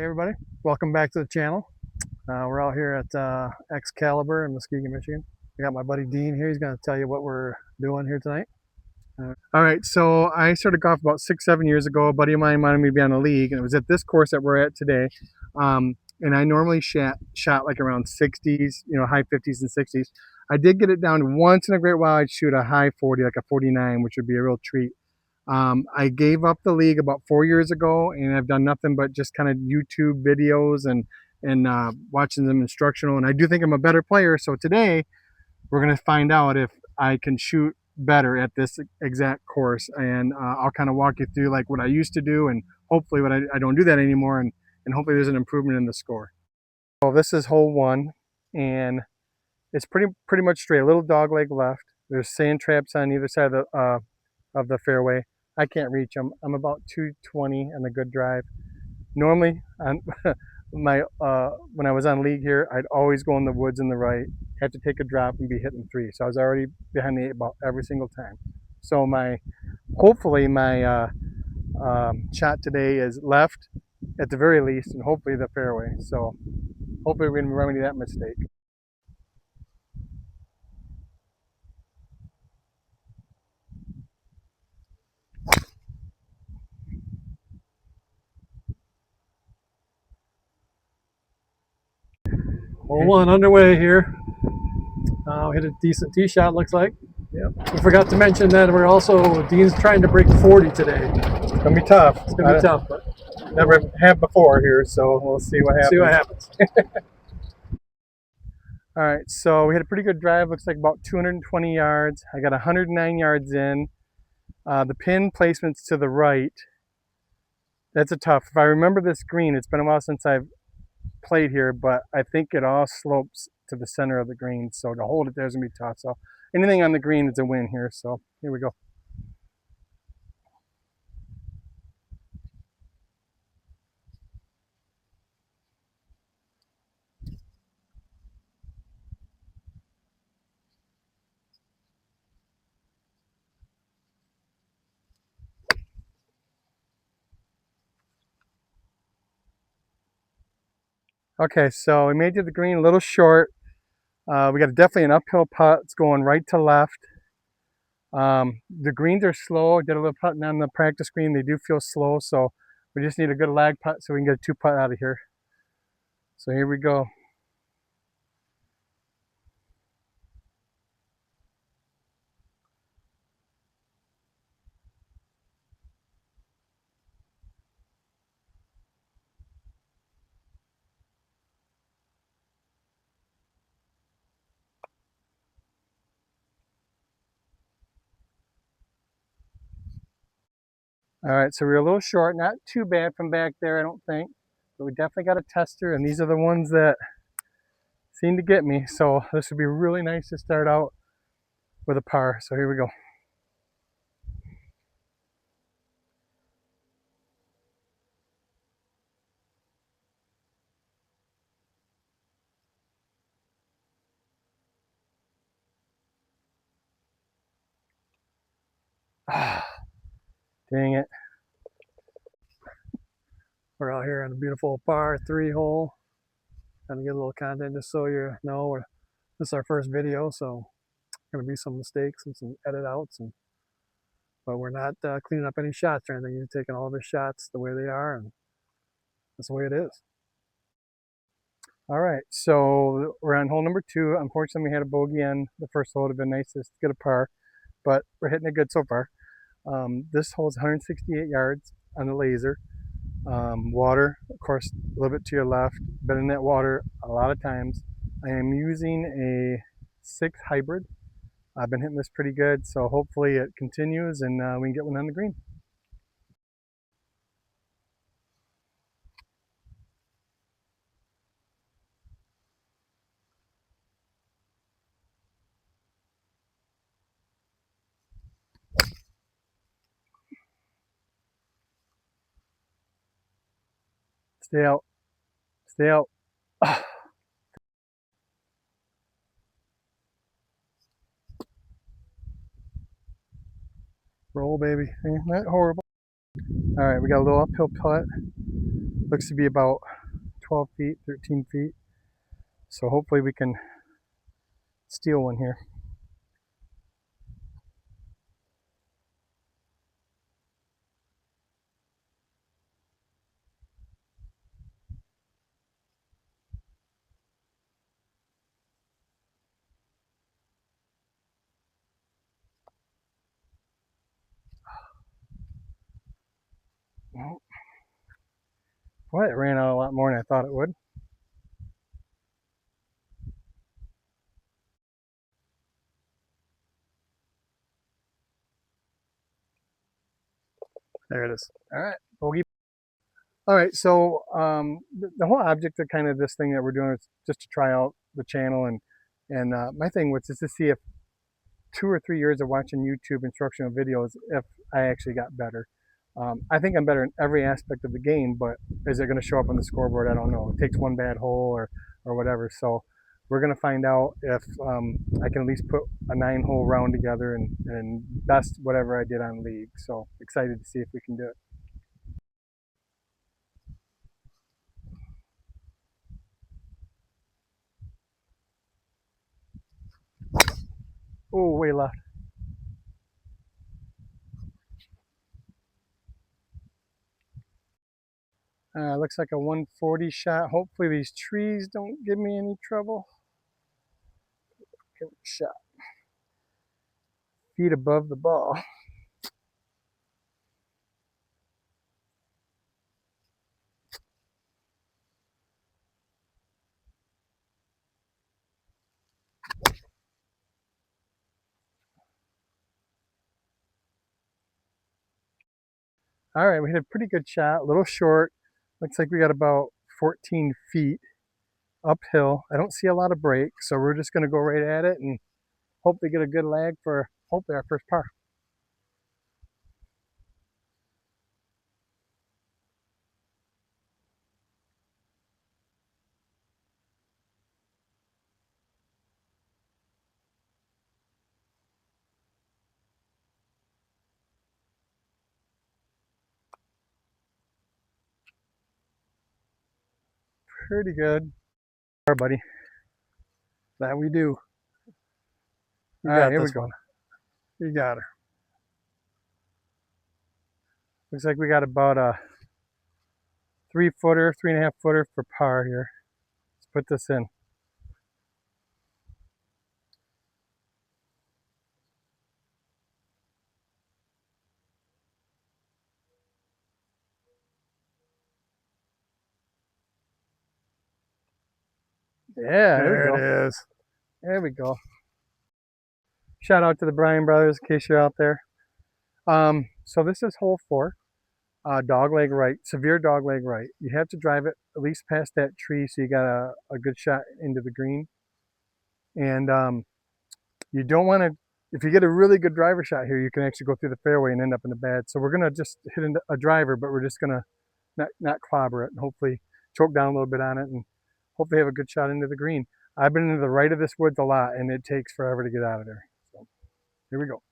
everybody, welcome back to the channel. We're out here at Excalibur in Muskegon, Michigan. I got my buddy Dean here. He's going to tell you what we're doing here tonight. All right, so I started golf about 6-7 years ago. A buddy of mine wanted me to be on a league, and it was at this course that we're at today. And I normally shot like around 60s, high 50s and 60s. I did get it down once in a great while. I'd shoot a high 40, like a 49, which would be a real treat. I gave up the league about 4 years ago, and I've done nothing but just kind of YouTube videos and watching them instructional. And I do think I'm a better player. So today we're going to find out if I can shoot better at this exact course. And I'll kind of walk you through like what I used to do, and hopefully what I don't do that anymore. And hopefully there's an improvement in the score. So this is hole 1, and it's pretty much straight. A little dog leg left. There's sand traps on either side of the fairway. I can't reach them. I'm about 220 on a good drive. Normally, on when I was on league here, I'd always go in the woods in the right, have to take a drop and be hitting 3. So I was already behind the 8 ball every single time. So hopefully my shot today is left at the very least, and hopefully the fairway. So hopefully we can remedy that mistake. Hole 1 underway here. Hit a decent tee shot, looks like. Yep. We forgot to mention that Dean's trying to break 40 today. It's gonna be tough. It's gonna be tough, but never have before here, so we'll see what happens. All right, so we had a pretty good drive. Looks like about 220 yards. I got 109 yards in. The pin placement's to the right. That's a tough. If I remember this green, it's been a while since I've played here, but I think it all slopes to the center of the green, so to hold it there is gonna be tough. So anything on the green is a win here. So here we go. Okay, so we made it to the green, a little short. We got definitely an uphill putt. It's going right to left. The greens are slow. I did a little putting on the practice green. They do feel slow, so we just need a good lag putt so we can get a 2-putt out of here. So here we go. All right, so we're a little short, not too bad from back there, I don't think, but we definitely got a tester, and these are the ones that seem to get me. So this would be really nice to start out with a par. So here we go. Dang it. we're out here on a beautiful par 3 hole. Trying to get a little content just so you know this is our first video, so going to be some mistakes and some edit outs, but we're not cleaning up any shots or anything. You're taking all of his shots the way they are, and that's the way it is. All right, so we're on hole number 2. Unfortunately, we had a bogey on the first hole. It would have been nice to get a par, but we're hitting it good so far. This hole is 168 yards on the laser. Water, of course, a little bit to your left. Been in that water a lot of times. I am using a 6 hybrid. I've been hitting this pretty good, so hopefully it continues and we can get one on the green. Stay out. Stay out. Roll, baby. Ain't that horrible? All right, we got a little uphill putt. Looks to be about 12 feet, 13 feet. So hopefully we can steal one here. Boy, it ran out a lot more than I thought it would. There it is. All right, bogey. All right, so the whole object of kind of this thing that we're doing is just to try out the channel, and my thing was just to see if 2 or 3 years of watching YouTube instructional videos, if I actually got better. I think I'm better in every aspect of the game, but is it going to show up on the scoreboard? I don't know. It takes one bad hole or whatever. So we're going to find out if I can at least put a 9-hole round together and best whatever I did on league. So excited to see if we can do it. Oh, way left. Looks like a 140 shot. Hopefully these trees don't give me any trouble. Give it a shot. Feet above the ball. All right, we hit a pretty good shot, a little short. Looks like we got about 14 feet uphill. I don't see a lot of break, so we're just gonna go right at it and hopefully get a good lag for hopefully our first par. Pretty good. All right, buddy. That we do. You All right, got here we this go. one. You got her. Looks like we got about a 3-footer, 3.5-footer for par here. Let's put this in. Yeah, there we There go. it is. There we go. Shout out to the Bryan brothers in case you're out there. So this is hole 4, dog leg right, severe dog leg right. You have to drive it at least past that tree so you got a good shot into the green. And you don't want to, if you get a really good driver shot here, you can actually go through the fairway and end up in the bad. So we're gonna just hit a driver, but we're just gonna not clobber it and hopefully choke down a little bit on it and hopefully have a good shot into the green. I've been into the right of this woods a lot and it takes forever to get out of there. So here we go.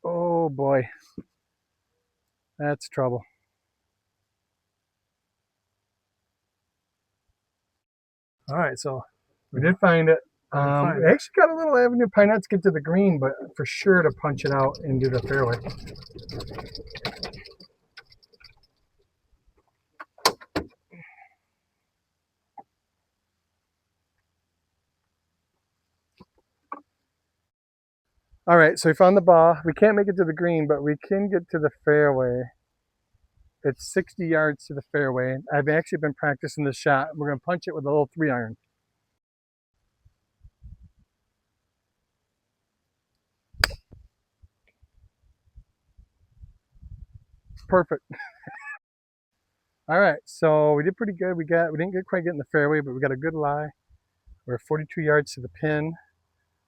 Oh boy, that's trouble. All right, so we did find it. We actually got a little avenue, probably not to get to the green, but for sure to punch it out into the fairway. All right, so we found the ball. We can't make it to the green, but we can get to the fairway. It's 60 yards to the fairway. I've actually been practicing this shot. We're gonna punch it with a little 3-iron. Perfect. All right, so we did pretty good. We didn't quite get in the fairway, but we got a good lie. We're 42 yards to the pin.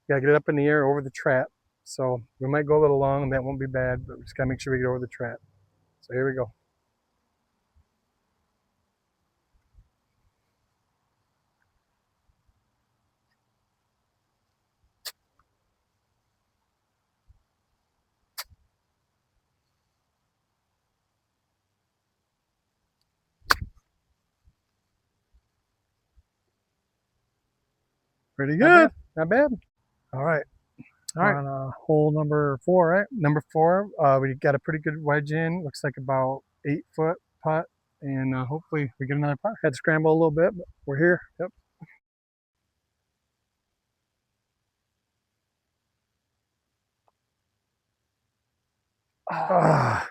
Gotta get it up in the air over the trap. So we might go a little long, and that won't be bad, but we just gotta make sure we get over the trap. So here we go. Pretty good. Not bad. All right. All right. On hole number 4, right? Number 4, we got a pretty good wedge in. Looks like about 8-foot putt, and hopefully we get another par. Had to scramble a little bit, but we're here. Yep. Ah.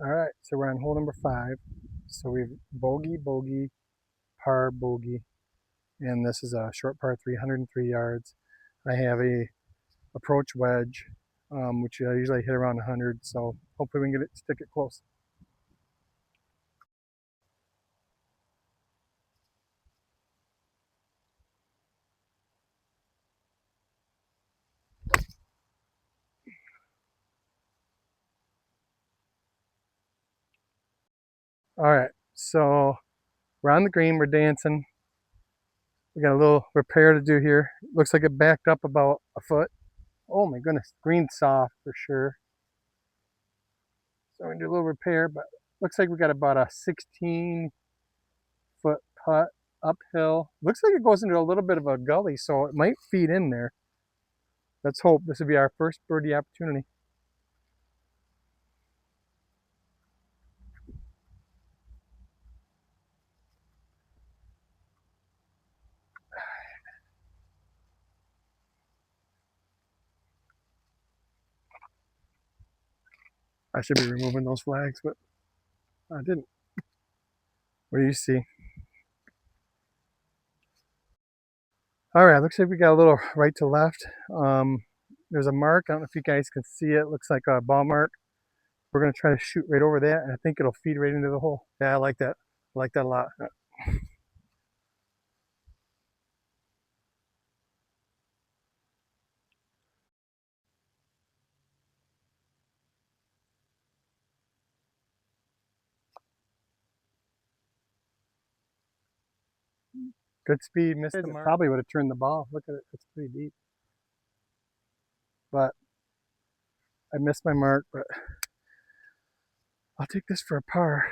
All right, so we're on hole number 5. So we've bogey, bogey, par, bogey, and this is a short par 3, 103 yards. I have a approach wedge, which I usually hit around 100, so hopefully we can get it, stick it close. All right, so we're on the green, we're dancing. We got a little repair to do here. Looks like it backed up about a foot. Oh my goodness, green's soft for sure. So we can do a little repair, but looks like we got about a 16-foot putt uphill. Looks like it goes into a little bit of a gully, so it might feed in there. Let's hope this will be our first birdie opportunity. I should be removing those flags, but I didn't. What do you see? All right, looks like we got a little right to left. There's a mark. I don't know if you guys can see it. Looks like a ball mark. We're going to try to shoot right over that, and I think it'll feed right into the hole. Yeah, I like that. I like that a lot. Good speed, missed the mark. Probably would have turned the ball. Look at it, it's pretty deep. But I missed my mark, but I'll take this for a par.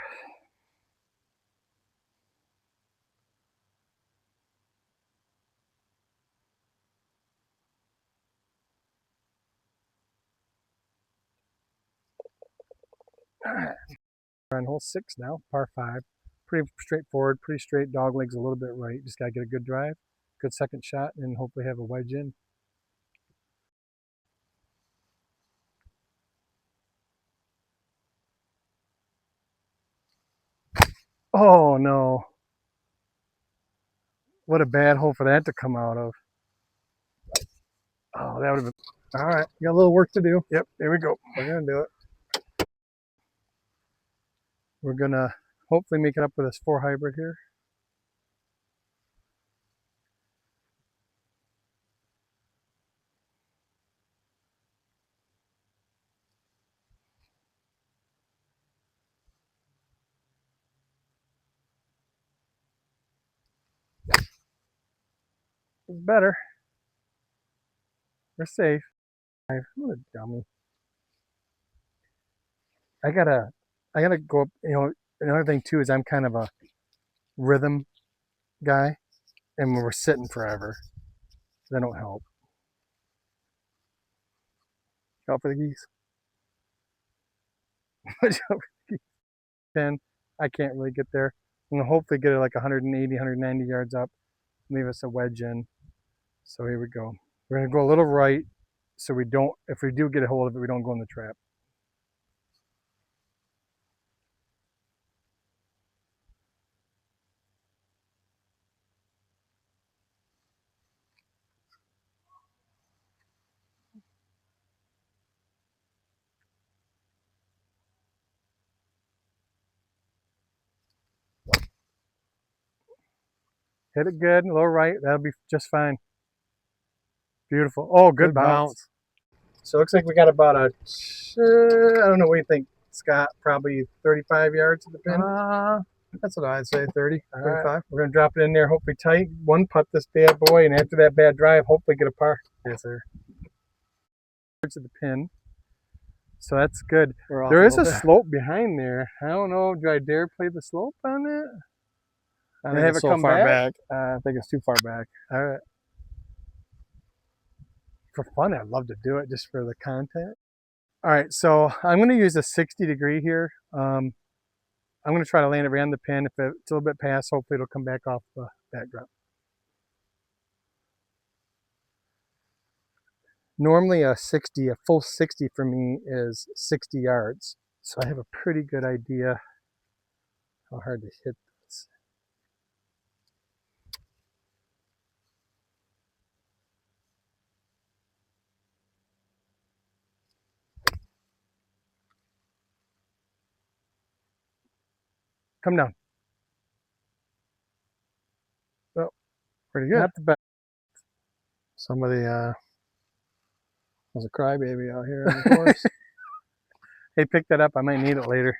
We're on hole 6 now, par 5. Pretty straightforward, pretty straight. Dog legs a little bit right. Just got to get a good drive, good second shot, and hopefully have a wedge in. Oh no. What a bad hole for that to come out of. Oh, that would have been. All right, we got a little work to do. Yep, here we go. We're going to do it. We're going to hopefully make it up with this 4 hybrid here. It's better. We're safe. What a dummy. I gotta go up, another thing too is I'm kind of a rhythm guy, and we're sitting forever. That don't help. Out for the geese. 10. I can't really get there. I'm gonna hopefully get it like 180, 190 yards up, leave us a wedge in. So here we go. We're gonna go a little right, so we don't, if we do get a hold of it, we don't go in the trap. Hit it good, a little right, that'll be just fine. Beautiful. Oh, good bounce. So it looks like we got about a, I don't know, what do you think, Scott? Probably 35 yards to the pin? That's what I'd say, 30, 35. Right. We're going to drop it in there, hopefully tight. One putt this bad boy, and after that bad drive, hopefully get a par. Yes, sir. To the pin. So that's good. There is a slope behind there. I don't know, do I dare play the slope on it? I And think have it's it so come far back? back. I think it's too far back. All right. For fun, I'd love to do it just for the content. All right, so I'm going to use a 60 degree here. I'm going to try to land it right on the pin. If it's a little bit past, hopefully it'll come back off the backdrop. Normally a full 60 for me is 60 yards. So I have a pretty good idea how hard to hit this. Come down. Oh, Pretty good. not the best. Somebody was a crybaby out here on the course. Hey, pick that up. I might need it later.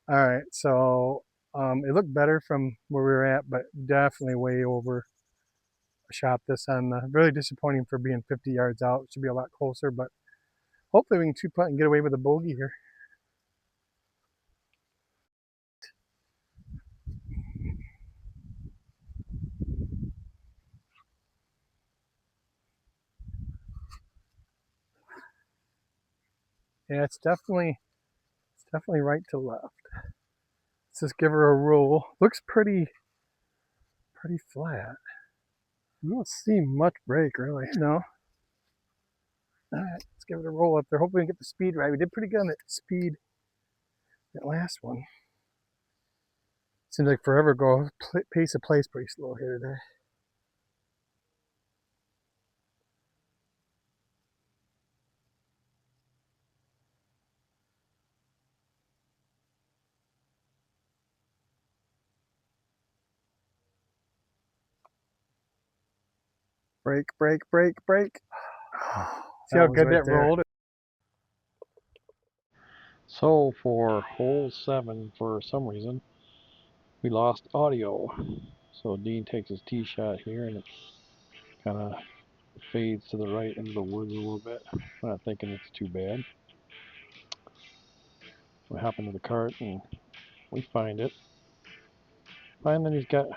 All right, so it looked better from where we were at, but definitely way over. Shot this on really disappointing for being 50 yards out. It should be a lot closer, but hopefully we can two putt and get away with a bogey here. Yeah, it's definitely right to left. Let's just give her a roll. Looks pretty flat. I don't see much break really. No. All right, let's give it a roll up there. Hopefully we can get the speed right. We did pretty good on that speed, that last one. Seems like forever ago. Pace of play's pretty slow here today. Break, break, break, break. See how good that rolled? So for hole 7, for some reason, we lost audio. So Dean takes his tee shot here and it kind of fades to the right into the woods a little bit. I'm not thinking it's too bad. We hop into the cart and we find it. Find that he's got,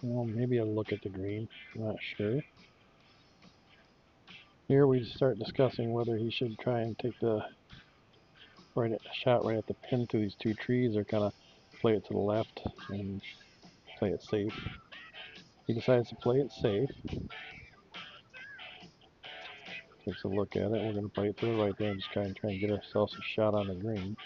well, maybe a look at the green. I'm not sure. Here we start discussing whether he should try and take the shot right at the pin through these two trees or kind of play it to the left and play it safe. He decides to play it safe. Takes a look at it. We're going to play it to the right there and just try and get ourselves a shot on the green.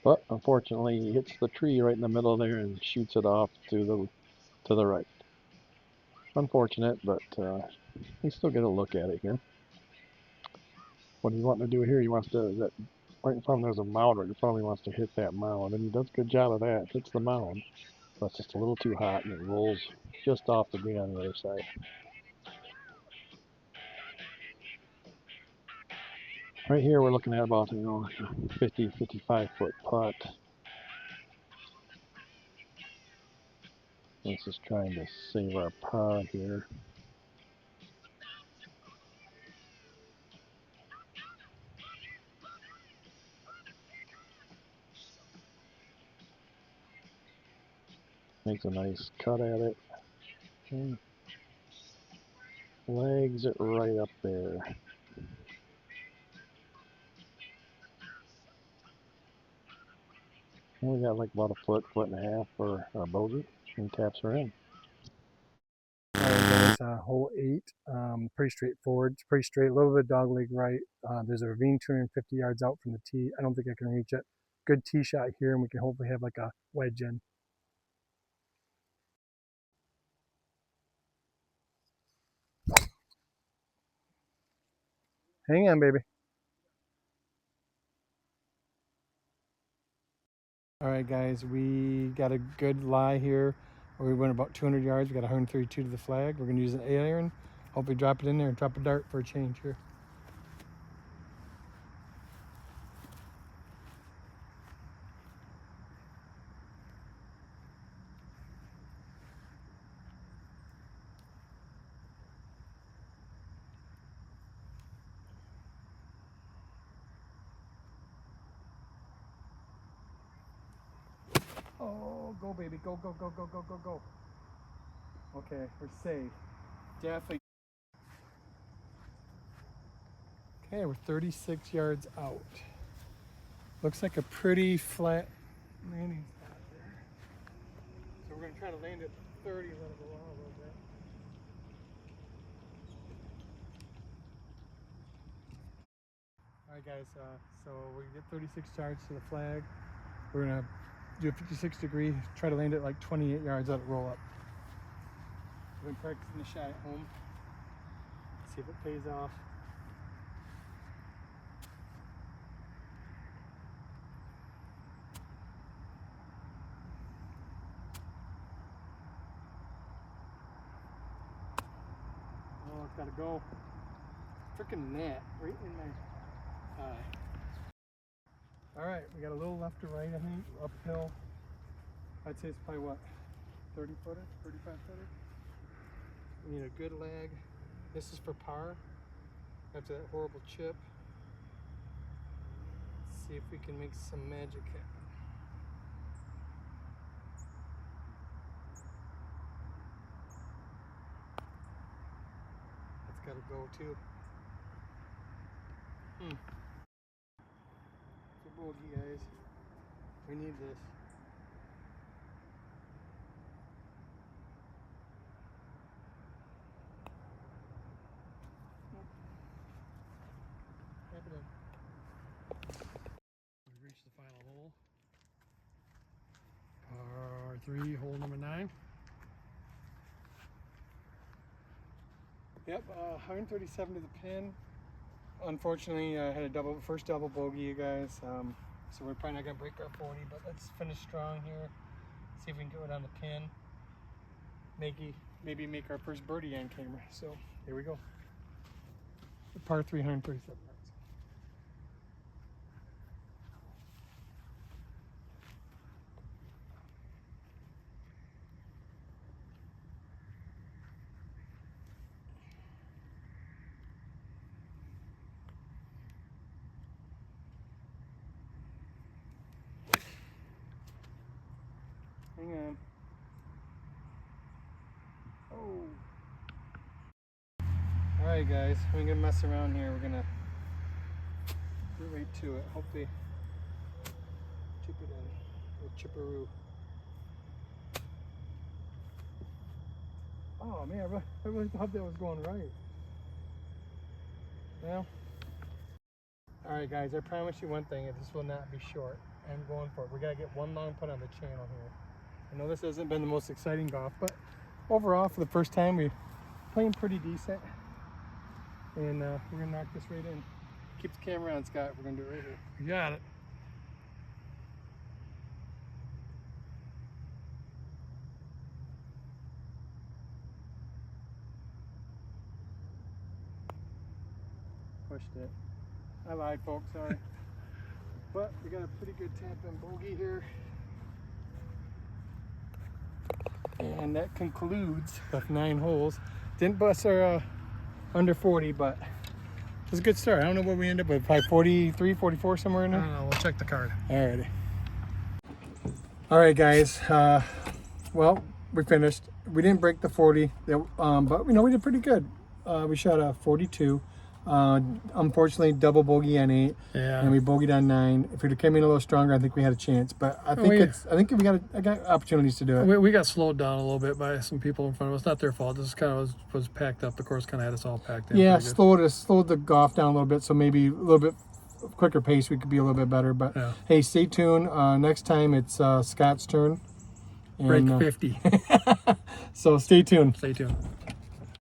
But unfortunately, he hits the tree right in the middle there and shoots it off to the right. Unfortunate, but we still get a look at it here. What he's wanting to do here, he wants to, that right in front of him there's a mound right in front of him, he wants to hit that mound, and he does a good job of that. Hits the mound, but it's just a little too hot and it rolls just off the green on the other side. Right here we're looking at about 50, 55 foot putt. Let's just trying to save our pod here. Makes a nice cut at it. And legs it right up there. And we got like about a foot and a half for our bogey, and taps her in. All right, guys, hole 8, pretty straightforward. It's pretty straight, a little bit of dog leg right. There's a ravine 250 yards out from the tee. I don't think I can reach it. Good tee shot here, and we can hopefully have like a wedge in. Hang on, baby. All right, guys, we got a good lie here. We went about 200 yards. We got 132 to the flag. We're going to use an 8-iron. Hopefully drop it in there and drop a dart for a change here. Oh, go, baby. Go, go, go, go, go, go, go. Okay, we're safe. Definitely. Okay, we're 36 yards out. Looks like a pretty flat landing spot there. So we're going to try to land at 30 and let it go on a little bit. Alright guys, so we get 36 yards to the flag. We're going to do a 56 degree, try to land it like 28 yards, let it roll up. We've been practicing the shot at home. See if it pays off. Oh, it's gotta go. Freaking net right in my eye. Alright, we got a little left to right, I think, uphill. I'd say it's probably what, 30 footer, 35 footer? We need a good lag. This is for par. After that horrible chip. Let's see if we can make some magic happen. That's gotta go too. It's a bogey, guys. We need this. Happening. We've reached the final hole. Par 3, hole number 9. Yep, 137 to the pin. Unfortunately, I had a first double bogey, you guys. So we're probably not gonna break our 40, but let's finish strong here. See if we can get it on the pin. Maybe make our first birdie on camera. So here we go. Par 337 yards. Hang on. Oh. Alright guys, we ain't gonna mess around here. We're gonna get right to it. Hopefully chip it in. Or chipperoo. Oh man, I really thought that was going right. Well. Alright guys, I promise you one thing, this will not be short. I'm going for it. We gotta get one long putt on the channel here. I know this hasn't been the most exciting golf, but overall, for the first time, we're playing pretty decent. And we're gonna knock this right in. Keep the camera on, Scott. We're gonna do it right here. You got it. Pushed it. I lied, folks, sorry. But we got a pretty good tap-in bogey here. And that concludes the 9 holes. Didn't bust our under 40, but it was a good start. I don't know where we ended up with, probably 43, 44, somewhere in there. I don't know, we'll check the card. Alrighty. Alright guys, well, we finished. We didn't break the 40, but you know, we did pretty good. We shot a 42. Unfortunately, double bogey on 8, and we bogeyed on 9. If we'd come in a little stronger, I think we had a chance. But I think I got opportunities to do it. We got slowed down a little bit by some people in front of us. Not their fault. This kind of was packed up. The course kind of had us all packed in. Yeah, slowed the golf down a little bit, so maybe a little bit quicker pace. We could be a little bit better. But hey, stay tuned. Next time it's Scott's turn. Break 50. So stay tuned. Stay tuned.